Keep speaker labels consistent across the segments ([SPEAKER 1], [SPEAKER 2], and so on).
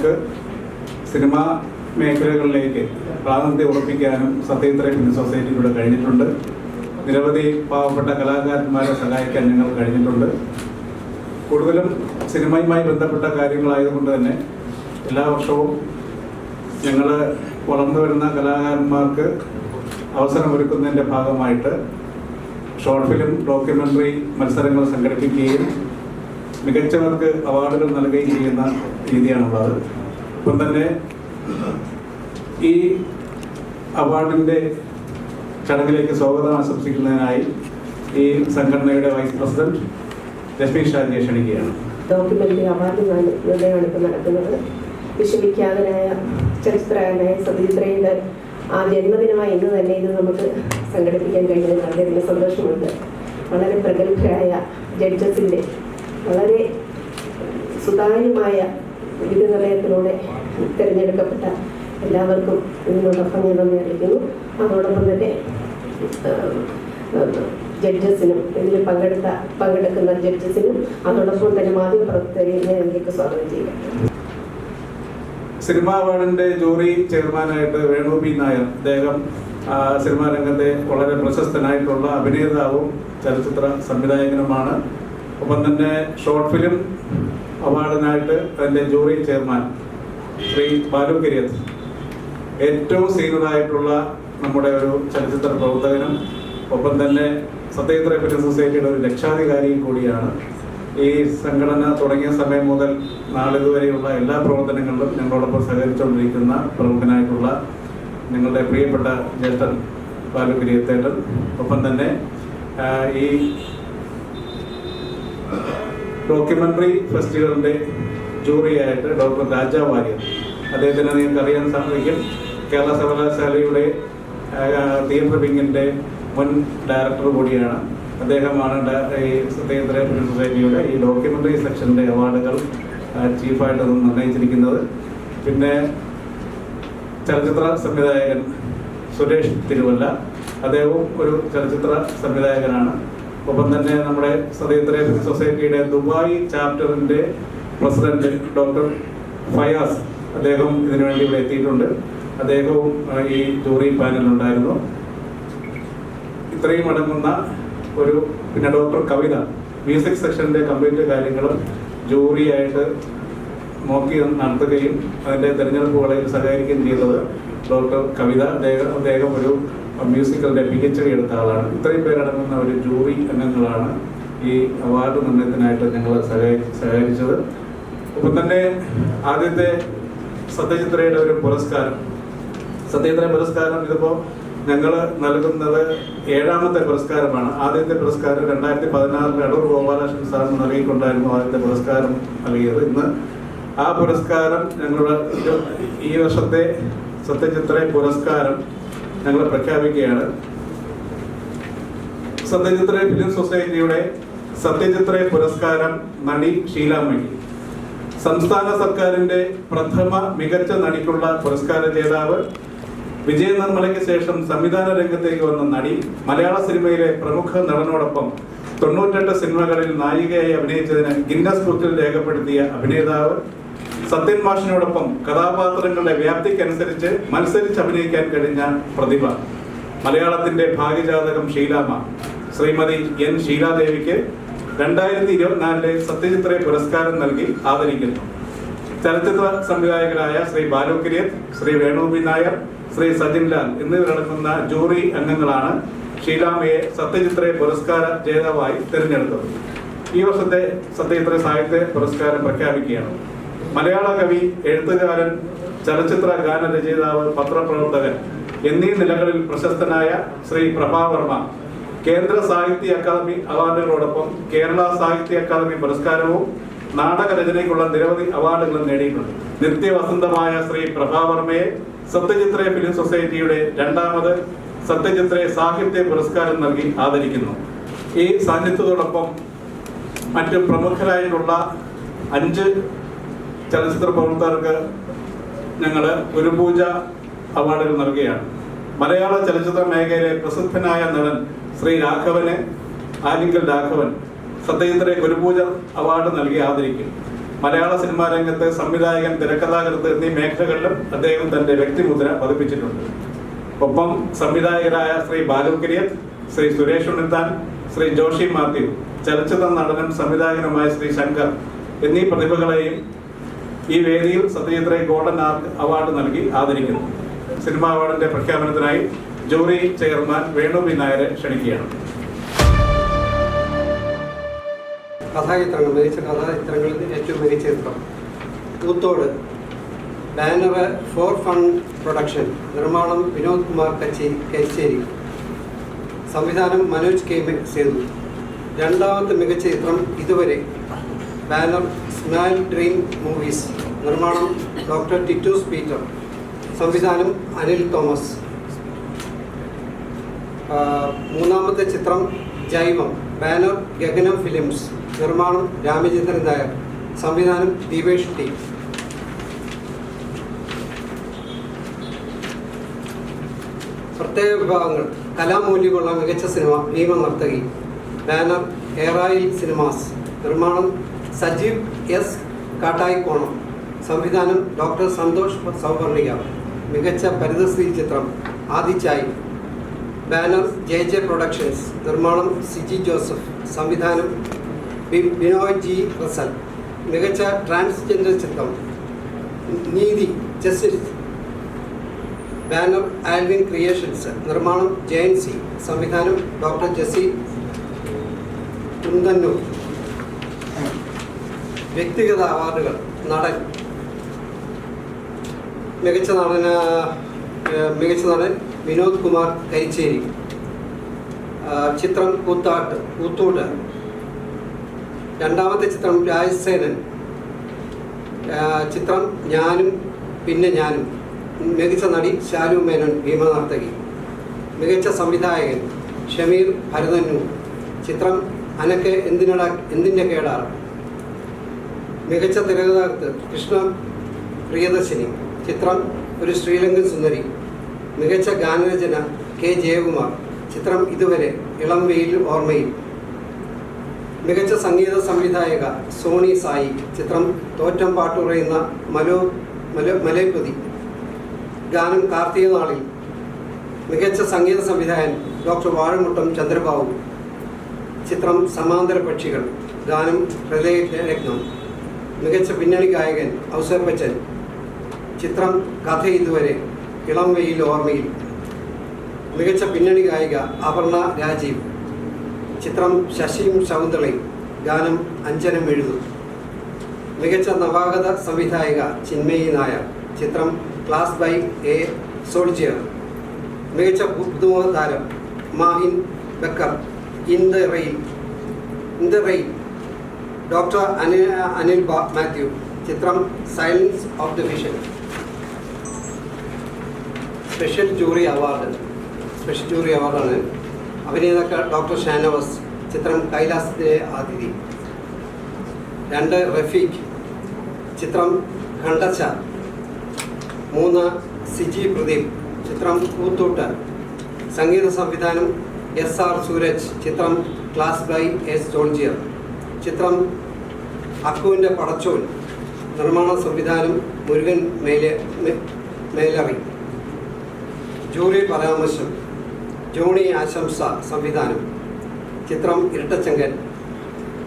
[SPEAKER 1] അവർക്ക് സിനിമാ മേഖലകളിലേക്ക് പ്രാതിനിധ്യം ഉറപ്പിക്കാനും സത്യജിത്ര ഫിലിം സൊസൈറ്റിയിലൂടെ കഴിഞ്ഞിട്ടുണ്ട്. നിരവധി പാവപ്പെട്ട കലാകാരന്മാരെ സഹായിക്കാൻ ഞങ്ങൾ കഴിഞ്ഞിട്ടുണ്ട്. കൂടുതലും സിനിമയുമായി ബന്ധപ്പെട്ട കാര്യങ്ങളായതുകൊണ്ട് തന്നെ എല്ലാ വർഷവും ഞങ്ങൾ വളർന്നു വരുന്ന കലാകാരന്മാർക്ക് അവസരമൊരുക്കുന്നതിൻ്റെ ഭാഗമായിട്ട് ഷോർട്ട് ഫിലിം ഡോക്യുമെൻ്ററി മത്സരങ്ങൾ സംഘടിപ്പിക്കുകയും മികച്ചവർക്ക് അവാർഡുകൾ നൽകുകയും ചെയ്യുന്ന രീതിയാണുള്ളത്. ഇപ്പം തന്നെ ഈ അവാർഡിൻ്റെ ചടങ്ങിലേക്ക് സ്വാഗതം ആശംസിക്കുന്നതിനായി ഈ സംഘടനയുടെ വൈസ് പ്രസിഡന്റ് രശ്മി ഷാജിയെ ക്ഷണിക്കുകയാണ്.
[SPEAKER 2] ഡോക്യുമെൻ്ററി അവാർഡ് നിർണ്ണയമാണ് ഇപ്പോൾ നടക്കുന്നത്. വിശ്വവിഖ്യാതനായ ചലച്ചിത്രകാരനായ സത്യജിത്രയുടെ ആ ജന്മദിനമായി ഇന്ന് തന്നെ ഇത് നമുക്ക് സംഘടിപ്പിക്കാൻ കഴിഞ്ഞതിൽ വളരെയധികം സന്തോഷമുണ്ട്. വളരെ പ്രഗത്ഭരായ ജഡ്ജസിൻ്റെ വളരെ സുതാര്യമായ വിധി നിർണ്ണയത്തിലൂടെ തിരഞ്ഞെടുക്കപ്പെട്ട എല്ലാവർക്കും ഇതിനോടൊപ്പം ഞാൻ നന്ദി അറിയിക്കുന്നു. അതോടൊപ്പം തന്നെ ജഡ്ജസിനും ഇതിൽ പങ്കെടുക്കുന്ന ജഡ്ജസിനും അതോടൊപ്പം തന്നെ മാധ്യമപ്രവർത്തകരെയും ഞാൻ ഇതിലേക്ക് സ്വാഗതം ചെയ്യുക.
[SPEAKER 1] സിനിമാ അവാർഡിൻ്റെ ജൂറി ചെയർമാനായിട്ട് വേണു പി നായർ, അദ്ദേഹം സിനിമാ രംഗത്തെ വളരെ പ്രശസ്തനായിട്ടുള്ള അഭിനേതാവും ചലച്ചിത്ര സംവിധായകനുമാണ്. ഒപ്പം തന്നെ ഷോർട്ട് ഫിലിം അവാർഡിനായിട്ട് അതിൻ്റെ ജൂറി ചെയർമാൻ ശ്രീ ബാലു കരിയത്ത്, ഏറ്റവും സീനിയറായിട്ടുള്ള നമ്മുടെ ഒരു ചലച്ചിത്ര പ്രവർത്തകനും ഒപ്പം തന്നെ സത്യജിത്ര ഫിലിം സൊസൈറ്റിയുടെ ഒരു രക്ഷാധികാരിയും കൂടിയാണ്. ഈ സംഘടന തുടങ്ങിയ സമയം മുതൽ നാളിതുവരെയുള്ള എല്ലാ പ്രവർത്തനങ്ങളിലും ഞങ്ങളോടൊപ്പം സഹകരിച്ചുകൊണ്ടിരിക്കുന്ന പ്രമുഖനായിട്ടുള്ള ഞങ്ങളുടെ പ്രിയപ്പെട്ട ജ്യേഷ്ഠൻ ബാലു കരിയത്തേട്ടൻ, ഒപ്പം തന്നെ ഈ ഡോക്യുമെൻ്ററി ഫെസ്റ്റിവലിൻ്റെ ജൂറിയായിട്ട് ഡോക്ടർ രാജാ വാര്യർ, അദ്ദേഹത്തിന് നിങ്ങൾക്ക് അറിയാൻ സാധിക്കും, കേരള സർവകലാശാലയുടെ തിയേറ്റർ വിങ്ങിൻ്റെ മുൻ ഡയറക്ടർ കൂടിയാണ്. അദ്ദേഹമാണ് ഈ സത്യജിത്ര ഫിലിം സൊസൈറ്റിയുടെ ഈ ഡോക്യുമെൻ്ററി സെക്ഷൻ്റെ അവാർഡുകൾ ചീഫായിട്ട് നിർണ്ണയിച്ചിരിക്കുന്നത്. പിന്നെ ചലച്ചിത്ര സംവിധായകൻ സുരേഷ് തിരുവല്ല, അദ്ദേഹവും ഒരു ചലച്ചിത്ര സംവിധായകനാണ്. ഒപ്പം തന്നെ നമ്മുടെ സത്യജിത്ര ഫിലിം സൊസൈറ്റിയുടെ ദുബായ് ചാപ്റ്ററിൻ്റെ പ്രസിഡന്റ് ഡോക്ടർ ഫയാസ്, അദ്ദേഹം ഇതിനുവേണ്ടി ഇവിടെ എത്തിയിട്ടുണ്ട്. അദ്ദേഹവും ഈ ജൂറി പാനലുണ്ടായിരുന്നു. ഇത്രയും അടങ്ങുന്ന ഒരു പിന്നെ ഡോക്ടർ കവിത, മ്യൂസിക് സെക്ഷൻ്റെ കംപ്ലീറ്റ് കാര്യങ്ങളും ജൂറിയായിട്ട് നോക്കി നടത്തുകയും അതിൻ്റെ തിരഞ്ഞെടുപ്പ് വേളയിൽ സഹകരിക്കുകയും ചെയ്തത് ഡോക്ടർ കവിത. അദ്ദേഹം ഒരു മ്യൂസിക്കലിൻ്റെ PhD എടുത്ത ആളാണ്. ഇത്രയും പേരടങ്ങുന്ന ഒരു ജൂറി അംഗങ്ങളാണ് ഈ അവാർഡ് നിർണ്ണയത്തിനായിട്ട് ഞങ്ങൾ സഹകരിച്ചത്. ഒപ്പം തന്നെ ആദ്യത്തെ സത്യജിത്രയുടെ ഒരു പുരസ്കാരം, സത്യജിത്ര പുരസ്കാരം ഇതിപ്പോൾ ഞങ്ങൾ നൽകുന്നത് 7ാമത്തെ പുരസ്കാരമാണ്. ആദ്യത്തെ പുരസ്കാരം 2016 അടൂർ ഗോപാലകൃഷ്ണൻ സാറിന് നൽകിക്കൊണ്ടായിരുന്നു ആദ്യത്തെ പുരസ്കാരം നൽകിയത്. ഇന്ന് ആ പുരസ്കാരം ഞങ്ങളുടെ ഈ വർഷത്തെ സത്യജിത്ര പുരസ്കാരം ഞങ്ങൾ പ്രഖ്യാപിക്കുകയാണ്. സത്യജിത്ര ഫിലിം സൊസൈറ്റിയുടെ സത്യജിത്ര പുരസ്കാരം നടി ഷീലാമണി, സംസ്ഥാന സർക്കാരിൻ്റെ പ്രഥമ മികച്ച നടിക്കുള്ള പുരസ്കാര ജേതാവ്, വിജയ നിർമ്മലയ്ക്ക് ശേഷം സംവിധാന രംഗത്തേക്ക് വന്ന നടി, മലയാള സിനിമയിലെ പ്രമുഖ നടനോടൊപ്പം 98 സിനിമകളിൽ നായികയായി അഭിനയിച്ചതിന് ഗിന്നസ് ബുക്കിൽ രേഖപ്പെടുത്തിയ അഭിനേതാവ്, സത്യൻ മാഷിനോടൊപ്പം കഥാപാത്രങ്ങളുടെ വ്യാപ്തിക്കനുസരിച്ച് മത്സരിച്ച് അഭിനയിക്കാൻ കഴിഞ്ഞ പ്രതിഭ, മലയാളത്തിന്റെ ഭാഗ്യജാതകം ഷീലാമ, ശ്രീമതി N. ഷീലാദേവിക്ക് 2024 സത്യജിത്ര പുരസ്കാരം നൽകി ആദരിക്കുന്നു. ചലച്ചിത്ര സംവിധായകരായ ശ്രീ ബാലു കരിയത്ത്, ശ്രീ വേണു പി നായർ, ശ്രീ സജിൻ ലാൽ എന്നിവരടങ്ങുന്ന ജൂറി അംഗങ്ങളാണ് ഷീലാമയെ സത്യജിത്ര പുരസ്കാര ജേതാവായി തിരഞ്ഞെടുത്തത്. ഈ വർഷത്തെ സത്യജിത്ര സാഹിത്യ പുരസ്കാരം പ്രഖ്യാപിക്കുകയാണ്. മലയാള കവി, എഴുത്തുകാരൻ, ചലച്ചിത്ര ഗാനരചയിതാവ്, പത്രപ്രവർത്തകൻ എന്നീ നിലകളിൽ പ്രശസ്തനായ ശ്രീ പ്രഭാവർമ്മ കേന്ദ്ര സാഹിത്യ അക്കാദമി അവാർഡുകളോടൊപ്പം കേരള സാഹിത്യ അക്കാദമി പുരസ്കാരവും നാടകരചനയ്ക്കുള്ള നിരവധി അവാർഡുകളും നേടിയിട്ടുണ്ട്. നിത്യവസന്തമായ ശ്രീ പ്രഭാവർമ്മയെ സത്യജിത്ര ഫിലിം സൊസൈറ്റിയുടെ 2ാമത് സത്യജിത്ര സാഹിത്യ പുരസ്കാരം നൽകി ആദരിക്കുന്നു. ഈ സാന്നിധ്യത്തോടൊപ്പം മറ്റ് പ്രമുഖരായിട്ടുള്ള 5 ചലച്ചിത്ര പ്രവർത്തകർക്ക് ഞങ്ങൾ ഗുരുപൂജ അവാർഡുകൾ നൽകുകയാണ്. മലയാള ചലച്ചിത്ര മേഖലയിലെ പ്രസിദ്ധനായ നടൻ ശ്രീ രാഘവന്, ആലിങ്കൽ രാഘവൻ, സത്യജിത്ര ഗുരുപൂജ അവാർഡ് നൽകി ആദരിക്കും. മലയാള സിനിമാ രംഗത്ത് സംവിധായകൻ, തിരക്കഥാകൃത്ത് എന്നീ മേഖലകളിലും അദ്ദേഹം തന്റെ വ്യക്തിമുദ്ര പതിപ്പിച്ചിട്ടുണ്ട്. ഒപ്പം സംവിധായകരായ ശ്രീ ബാലു കിരിയത്ത്, ശ്രീ സുരേഷ് ഉണ്ണിത്താൻ, ശ്രീ ജോഷി മാത്യു, ചലച്ചിത്ര നടനും സംവിധായകനുമായ ശ്രീ ശങ്കർ എന്നീ പ്രതിഭകളെയും ഈ വേദിയിൽ സത്യജിത്രേ ഗോൾഡൻ ആർക്ക് അവാർഡ് നൽകി ആദരിക്കുന്നു. സിനിമാ അവാർഡിന്റെ പ്രഖ്യാപനത്തിനായി ജൂറി ചെയർമാൻ വേണു പി നായരെ ക്ഷണിക്കുകയാണ്.
[SPEAKER 3] കഥാചിത്രങ്ങൾ, മികച്ച കഥാചിത്രങ്ങളിൽ ഏറ്റവും മികച്ച ചിത്രം കൂത്തോട്, ബാനർ ഫോർ ഫൺ പ്രൊഡക്ഷൻ, നിർമ്മാണം വിനോദ് കുമാർ കച്ചേരി, സംവിധാനം മനോജ് കെ സേതു. രണ്ടാമത്തെ മികച്ച ചിത്രം ഇതുവരെ, ബാനർ സ്മൈൽ ഡ്രീം മൂവീസ്, നിർമ്മാണം ഡോക്ടർ ടിറ്റൂസ് പീറ്റർ, സംവിധാനം അനിൽ തോമസ്. മൂന്നാമത്തെ ചിത്രം ജൈവം, ബാനർ ഗഗനം ഫിലിംസ്, നിർമ്മാണം രാമചന്ദ്രൻ നായർ, സംവിധാനം ദീപേഷ് ടി. പ്രത്യേക വിഭാഗങ്ങൾ, കലാമൂല്യമുള്ള മികച്ച സിനിമ ഭീമ നർത്തകി, ബാനർ ഏറായിൽ സിനിമാസ്, നിർമ്മാണം സജീവ് എസ് കാട്ടായിക്കോണം, സംവിധാനം ഡോക്ടർ സന്തോഷ് സൗവർണിക. മികച്ച പരിതസ്ഥിതി ചിത്രം ആദിച്ചായി, ബാനർ JJ പ്രൊഡക്ഷൻസ്, നിർമ്മാണം സിജി ജോസഫ്, സംവിധാനം ബിനോയ് ജി റസൽ. മികച്ച ട്രാൻസ്ജെൻഡർ ചിത്രം നീതി ജസ്റ്റിസ്, ബാനർ ആൽവിൻ ക്രിയേഷൻസ്, നിർമ്മാണം JNC, സംവിധാനം ഡോക്ടർ ജെസ്സി കുന്തന്നൂർ. വ്യക്തിഗത അവാർഡുകൾ, നടൻ, മികച്ച നടൻ വിനോദ് കുമാർ കരിച്ചേരി. ചിത്രം കൂത്തോട്. രണ്ടാമത്തെ ചിത്രം രാജസേനൻ. ചിത്രം ഞാനും പിന്നെ ഞാനും. മികച്ച നടി ശാലു മേനോൻ, ഭീമ നർത്തകി. മികച്ച സംവിധായകൻ ഷമീർ ഭരതന്നൂർ. ചിത്രം അനക്ക് എന്തിൻ്റെ കേടാറ്. മികച്ച തിരക്കഥാകൃത്ത് കൃഷ്ണ പ്രിയദർശിനി. ചിത്രം ഒരു ശ്രീലങ്കൻ സുന്ദരി. മികച്ച ഗാനരചന K ജയകുമാർ. ചിത്രം ഇതുവരെ, ഇളം വെയിൽ ഓർമ്മയിൽ. മികച്ച സംഗീത സംവിധായക സോണി സായി. ചിത്രം തോറ്റം പാട്ടുറയുന്ന മലൈപ്പതി. ഗാനം കാർത്തിക നാളിൽ. മികച്ച സംഗീത സംവിധായകൻ ഡോക്ടർ വാഴമുട്ടം ചന്ദ്രബാബു. ചിത്രം സമാന്തര പക്ഷികൾ. ഗാനം ഹൃദയരത്നം. മികച്ച പിന്നണി ഗായകൻ ഔസർ ബച്ചൻ. ചിത്രം കഥ ഇതുവരെ, ഇളം വെയിൽ ഓർമ്മയിൽ. മികച്ച പിന്നണി ഗായിക അപർണ രാജീവ്. ചിത്രം ശശിയും ശകുന്തളയും. ഗാനം അഞ്ജനം എഴുതും. മികച്ച നവാഗത സംവിധായിക ചിന്മയി നായർ. ചിത്രം ക്ലാസ് ബൈ എ സോൾജിയർ. മികച്ച പുതുമുഖ താരം Mahin Bakkar. In the rail. Doctor Anil Mathew. ചിത്രം silence of the vision. Special jury അവാർഡാണ്. അഭിനേതാക്കൾ ഡോക്ടർ ഷാനവാസ്. ചിത്രം കൈലാസത്തിലെ അതിഥി. 2 റഫീഖ്. ചിത്രം ഖണ്ഡച്ച. 3 സിജി പ്രദീപ്. ചിത്രം കൂത്തോട്ട്. സംഗീത സംവിധാനം SR സൂരജ്. ചിത്രം ക്ലാസ് ബൈ എ സോൾജിയർ. ചിത്രം അക്കുവിൻ്റെ പടച്ചോൻ. നിർമ്മാണ സംവിധാനം മുരുകൻ മേലറി. ജൂറി പരാമർശം ജോണി ആശംസ, സംവിധാനം. ചിത്രം ഇരട്ടച്ചങ്കൻ.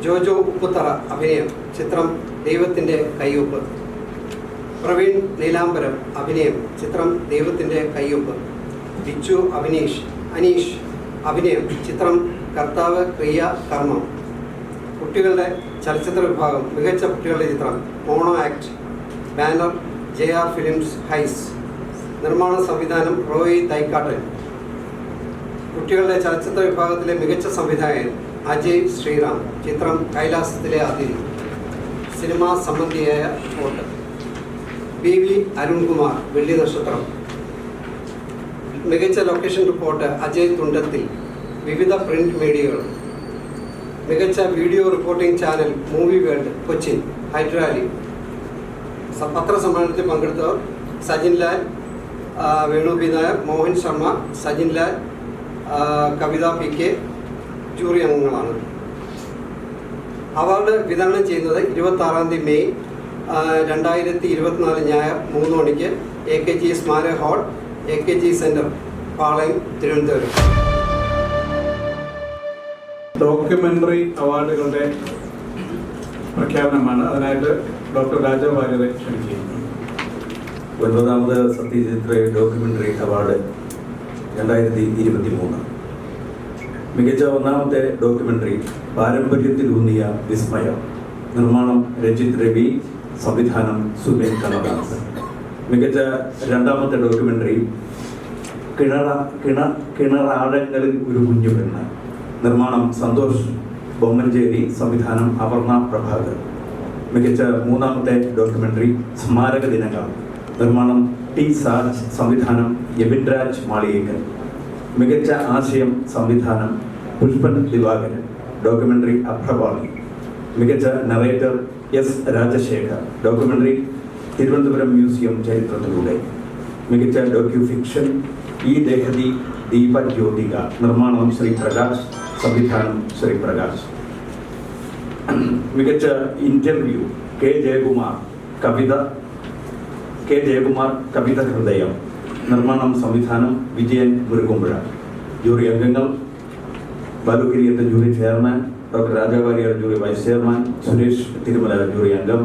[SPEAKER 3] ജോജോ ഉപ്പുത്തറ, അഭിനയം. ചിത്രം ദൈവത്തിൻ്റെ കയ്യൊപ്പ്. പ്രവീൺ നീലാംബരം, അഭിനയം. ചിത്രം ദൈവത്തിൻ്റെ കയ്യൊപ്പ്. ബിച്ചു അനീഷ്, അഭിനയം. ചിത്രം കർത്താവ് ക്രിയ കർമ്മം. കുട്ടികളുടെ ചലച്ചിത്ര വിഭാഗം, മികച്ച കുട്ടികളുടെ ചിത്രം mono act. Banner JR films ഹൈസ്. നിർമ്മാണ സംവിധാനം റോയി തൈക്കാട്ടൻ. കുട്ടികളുടെ ചലച്ചിത്ര വിഭാഗത്തിലെ മികച്ച സംവിധായകൻ അജയ് ശ്രീറാം. ചിത്രം കൈലാസത്തിലെ അതിഥി. സിനിമാ സംബന്ധിയായ റിപ്പോർട്ട് BV അരുൺകുമാർ, വെള്ളി നക്ഷത്രം. മികച്ച ലൊക്കേഷൻ റിപ്പോർട്ട് അജയ് തുണ്ടത്തിൽ, വിവിധ പ്രിന്റ് മീഡിയകൾ. മികച്ച video reporting channel movie world, Cochin, Hyderali. പത്രസമ്മേളനത്തിൽ പങ്കെടുത്തവർ Sajin Lal, Venu P Nair, Mohan Sharma, Sajin Lal, Kavitha PK jury അംഗങ്ങളാണ്. അവാർഡ് വിതരണം ചെയ്യുന്നത് 26 മെയ് 2024 ഞായർ 3 മണിക്ക് AKG സ്മാരക ഹാൾ, AKG സെൻറ്റർ, പാളയം, തിരുവനന്തപുരം.
[SPEAKER 1] ഡോക്യുമെൻ്ററി അവാർഡുകളുടെ പ്രഖ്യാപനമാണ്. അതിനായിട്ട് ഡോക്ടർ രാജ വാര്യരെ ക്ഷണിക്കുന്നു.
[SPEAKER 4] 9ാമത് സത്യജിത് റേ ഡോക്യുമെൻ്ററി അവാർഡ് 2023. മികച്ച 1ാമത്തെ ഡോക്യുമെൻ്ററി പാരമ്പര്യത്തിലൂന്നിയ വിസ്മയം. നിർമ്മാണം രജിത് രവി, സംവിധാനം സുബേൻ കണ്ണദാസ്. മികച്ച 2ാമത്തെ ഡോക്യുമെൻ്ററി കിണറാഴങ്ങളിൽ ഒരു കുഞ്ഞു പെണ്ണ്. നിർമ്മാണം സന്തോഷ് ബൊമ്മഞ്ചേരി, സംവിധാനം അപർണ പ്രഭാകർ. മികച്ച 3ാമത്തെ ഡോക്യുമെൻ്ററി സ്മാരക ദിനങ്ങൾ. നിർമ്മാണം ടി സാജ്, സംവിധാനം യബിൻരാജ് മാളിയേക്കൽ. മികച്ച ആശയം സംവിധാനം പുഷ്പൻ ദിവാകരൻ. ഡോക്യുമെൻ്ററി അഭ്രവാളി. മികച്ച narrator S Rajasekhar. Documentary Thiruvananthapuram museum ചരിത്രത്തിലൂടെ. മികച്ച ഡോക്യു ഫിക്ഷൻ ഈ ദേഹതി ദീപ ജ്യോതിക. നിർമ്മാണം ശ്രീ പ്രകാശ്, സംവിധാനം ശ്രീ പ്രകാശ്. മികച്ച ഇന്റർവ്യൂ കെ ജയകുമാർ, കവിത ഹൃദയം. നിർമ്മാണം സംവിധാനം വിജയൻ മുരുകുമ്പുഴ. ജൂറി അംഗങ്ങൾ Balu Kiriyath jury chairman, doctor Raja Warrier jury vice chairman, Suresh Thirumala jury അംഗം,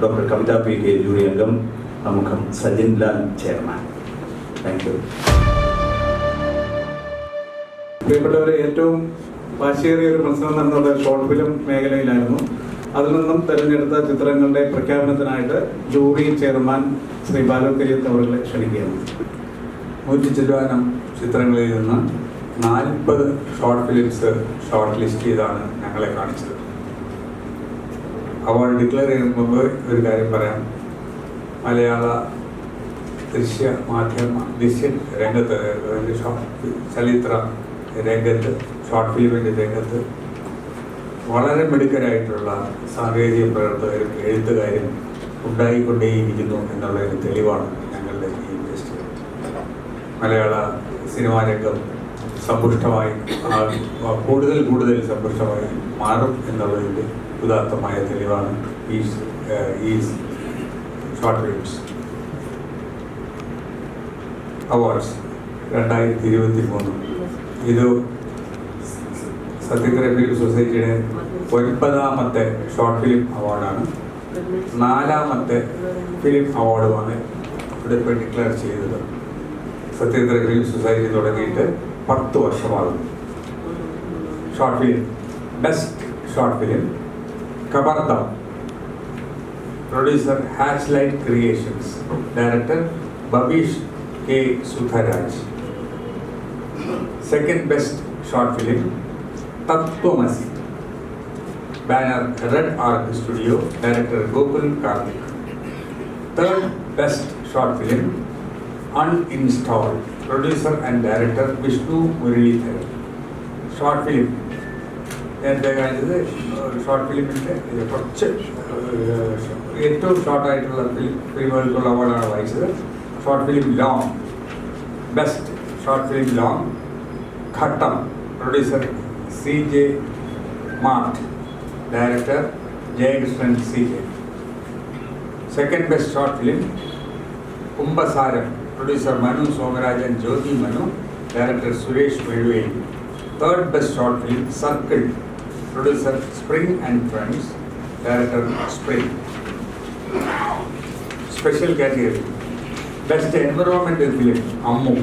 [SPEAKER 4] ഡോക്ടർ കവിത PK ജൂറി അംഗം, പ്രമുഖം Sajin Lal chairman. Thank you.
[SPEAKER 1] പ്രിയപ്പെട്ടവരെ, ഏറ്റവും വാശിയേറിയ ഒരു മത്സരം നടന്നത് ഷോർട്ട് ഫിലിം മേഖലയിലായിരുന്നു. അതിൽ നിന്നും തെരഞ്ഞെടുത്ത ചിത്രങ്ങളുടെ പ്രഖ്യാപനത്തിനായിട്ട് ജൂറി ചെയർമാൻ ശ്രീ ബാലുകിരിയത്ത് അവരെ ക്ഷണിക്കുകയാണ്.
[SPEAKER 5] 100 ചില്ലുവാനം ചിത്രങ്ങളിൽ നിന്ന് 40 ഷോർട്ട് ഫിലിംസ് ഷോർട്ട് ലിസ്റ്റ് ചെയ്താണ് ഞങ്ങളെ കാണിച്ചത്. അവാർഡ് ഡിക്ലെയർ ചെയ്യുന്ന മുമ്പ് ഒരു കാര്യം പറയാം. മലയാള ദൃശ്യ രംഗത്ത്, ചലച്ചിത്ര രംഗത്ത്, ഷോർട്ട് ഫിലിമിൻ്റെ രംഗത്ത് വളരെ മിടുക്കരായിട്ടുള്ള സാങ്കേതിക പ്രവർത്തകരും എഴുത്തുകാരും ഉണ്ടായിക്കൊണ്ടേയിരിക്കുന്നു എന്നുള്ളതിന് തെളിവാണ് ഞങ്ങളുടെ ഈ ഫെസ്റ്റിവൽ. മലയാള സിനിമാ രംഗം സമ്പുഷ്ടമായി കൂടുതൽ സമ്പുഷ്ടമായി മാറും എന്നുള്ളതിൻ്റെ ഉദാത്തമായ തെളിവാണ് ഈ ഷോർട്ട് ഫിലിംസ് അവാർഡ്സ് 2023. ഇത് സത്യഗ്രഹ ഫിലിം സൊസൈറ്റിയുടെ 9ാമത്തെ ഷോർട്ട് ഫിലിം അവാർഡാണ്. 4ാമത്തെ ഫിലിം അവാർഡുമാണ് ഇവിടെ ഇപ്പോൾ ഡിക്ലെയർ ചെയ്തത്. സത്യഗ്രഹ ഫിലിം സൊസൈറ്റി തുടങ്ങിയിട്ട് 10 വർഷമാകുന്നു. Short film best short film കബർദം. Producer hatch light creations. Director Babeesh K. Sudharaj. Second best short film Tattvamasi. Banner red arc studio. Director Gokul Karthik. Third best short film uninstalled. Producer and director Vishnu Muraleedharan. Short film നേരത്തെ കാണിച്ചത് short ഫിലിമിൻ്റെ കുറച്ച് ഏറ്റവും ഷോർട്ടായിട്ടുള്ള ഫിലിമുകൾക്കുള്ള അവാർഡാണ് വായിച്ചത്. Short film long. Best short film long ഘട്ടം. Producer CJ mart. Director Jayakrishnan CJ. Second best short film കുംഭസാരം. Producer Manu Somarajan, Jyothi Manu. Director Suresh Vezhuveli. Third best short film circle. Producer spring and friends. Director spring. Special category best environmental film Ammu.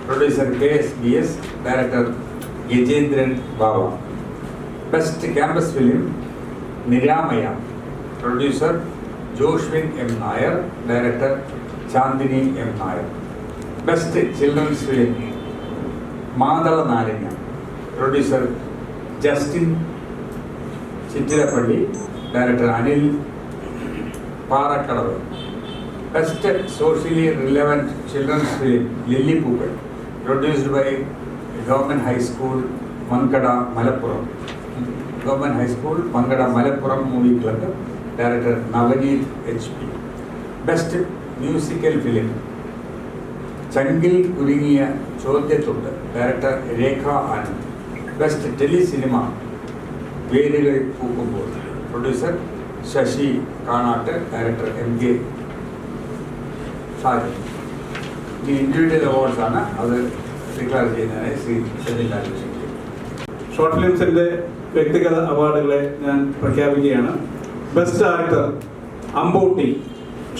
[SPEAKER 5] Producer KSBS. Director Gajendran Baba. Best campus film നിരാമയ. Producer Joshwin M. Nair. Director Chandini M. Nair. Best children's film മാതള നാരങ്ങ. Producer Justin Chittilappally. Director Anil Parakkadavu. Best socially relevant children's film ലില്ലിപ്പൂക്കൾ. Produced by government high school Mankada Malappuram. Movie club. Director Navaneeth HP. Best musical film ചങ്കിൽ കുരുങ്ങിയ ചോദ്യത്തുണ്ട്. Director Rekha Anand. Best tele cinema വേരുകൾ പൂക്കുമ്പോൾ. Producer Sasi Kanatt, director MK Sajan. ഈ individual അവാർഡ്സാണ്, അത് ഡിക്ലെയർ ചെയ്യുന്നതിനായി ശ്രീ സെജിൽ ലാൽ.
[SPEAKER 1] ഷോർട്ട് ഫിലിംസിന്റെ വ്യക്തിഗത അവാർഡുകളെ ഞാൻ പ്രഖ്യാപിക്കുകയാണ്. Best actor Ambootty,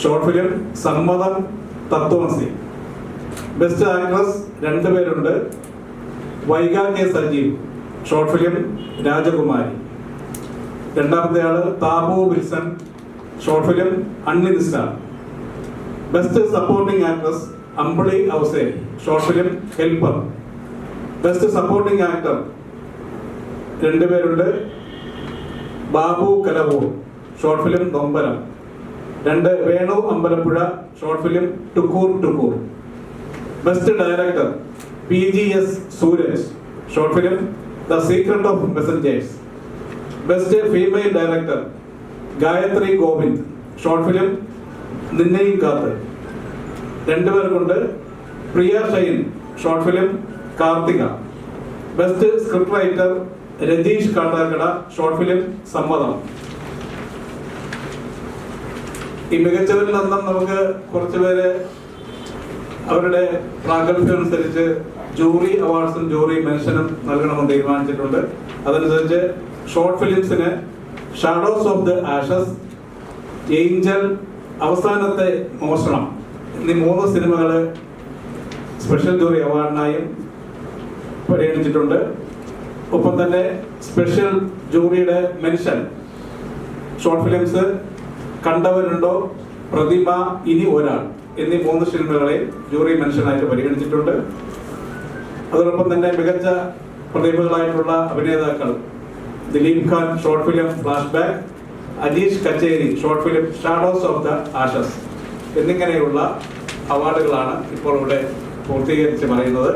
[SPEAKER 1] short film സമ്മതം തത്വമസി. ബെസ്റ്റ് ആക്ട്രസ് 2 പേരുണ്ട്. Vaiga K Sajeev, short film രാജകുമാരി. രണ്ടാമത്തെ ആള് താബു വിൽസൺ, ഷോർട്ട് ഫിലിം അൺനിസ്റ്റാ. Best supporting actress Ambili Ousen, short film helper. Best supporting actor 2 പേരുണ്ട്. ബാബു കലവൂർ, ഷോർട്ട് ഫിലിം നൊമ്പരം. 2 വേണു അമ്പലപ്പുഴ, ഷോർട്ട് ഫിലിം ടുക്കൂർ ടുക്കൂർ. Best director PGS Sooraj, short film the secret of messengers. Best female director Gayathri Govind, short film നിന്നെയും കാത്ത്. 2 പേർക്കുണ്ട്. Priya Shine, short film Karthika. Best script writer Rajeesh Kattakada, short film സമ്മതം. ഈ മികച്ചവരിൽ നിന്നും നമുക്ക് കുറച്ചുപേര് അവരുടെ പ്രാഗൽഭ്യം അനുസരിച്ച് ജൂറി അവാർഡ്സും ജൂറി മെൻഷനും നൽകണമെന്ന് തീരുമാനിച്ചിട്ടുണ്ട്. അതനുസരിച്ച് ഷോർട്ട് ഫിലിംസിന് shadows of the ashes, angel, അവസാനത്തെ മോഷണം എന്നീ 3 സിനിമകൾ സ്പെഷ്യൽ ജൂറി അവാർഡിനായും പരിഗണിച്ചിട്ടുണ്ട്. ഒപ്പം തന്നെ സ്പെഷ്യൽ ജൂറിയുടെ മെൻഷൻ ഷോർട്ട് ഫിലിംസ് കണ്ടവരുണ്ടോ, പ്രതിമ, ഇനി ഒരാൾ എന്നീ 3 സിനിമകളെ ജൂറി മെൻഷനായിട്ട് പരിഗണിച്ചിട്ടുണ്ട്. അതോടൊപ്പം തന്നെ മികച്ച പ്രതിഭകളായിട്ടുള്ള അഭിനേതാക്കൾ Dileep Khan, short film flash back, Ajeesh Kacheri, short film shadows of the ashes എന്നിങ്ങനെയുള്ള അവാർഡുകളാണ് ഇപ്പോൾ ഇവിടെ പൂർത്തീകരിച്ച് പറയുന്നത്.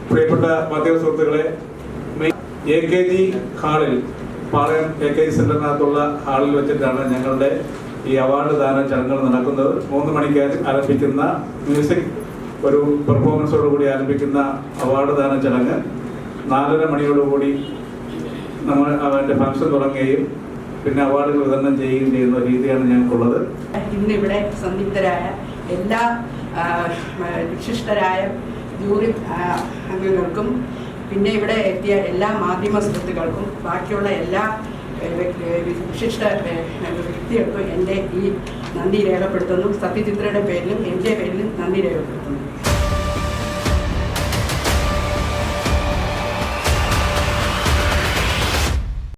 [SPEAKER 1] പ്രിയപ്പെട്ട മാധ്യമ സുഹൃത്തുക്കളെ, AKG ഹാളിൽ, പാളയം AKG സെന്ററിനകത്തുള്ള ഹാളിൽ വെച്ചിട്ടാണ് ഞങ്ങളുടെ ഈ അവാർഡ് ദാന ചടങ്ങുകൾ നടക്കുന്നത്. 3 മണിക്ക് ആരംഭിക്കുന്ന മ്യൂസിക് ഒരു പെർഫോമൻസോടുകൂടി ആരംഭിക്കുന്ന അവാർഡ് ദാന ചടങ്ങ് 4:30 മണിയോടുകൂടി നമ്മൾ അതിൻ്റെ ഫംഗ്ഷൻ തുടങ്ങുകയും പിന്നെ അവാർഡുകൾ വിതരണം ചെയ്യുകയും ചെയ്യുന്ന രീതിയാണ് ഞങ്ങൾക്കുള്ളത്.
[SPEAKER 6] ഇന്നിവിടെ സംയുക്തരായ എല്ലാ വിശിഷ്ടരായ ജൂറി അംഗങ്ങൾക്കും പിന്നെ ഇവിടെ എത്തിയ എല്ലാ മാധ്യമ സുഹൃത്തുക്കൾക്കും ബാക്കിയുള്ള എല്ലാ വിശിഷ്ട വ്യക്തികൾക്കും എൻ്റെ ഈ നന്ദി രേഖപ്പെടുത്തുന്നു. സത്യചിത്രയുടെ പേരിലും എൻ്റെ പേരിലും നന്ദി രേഖപ്പെടുത്തുന്നു.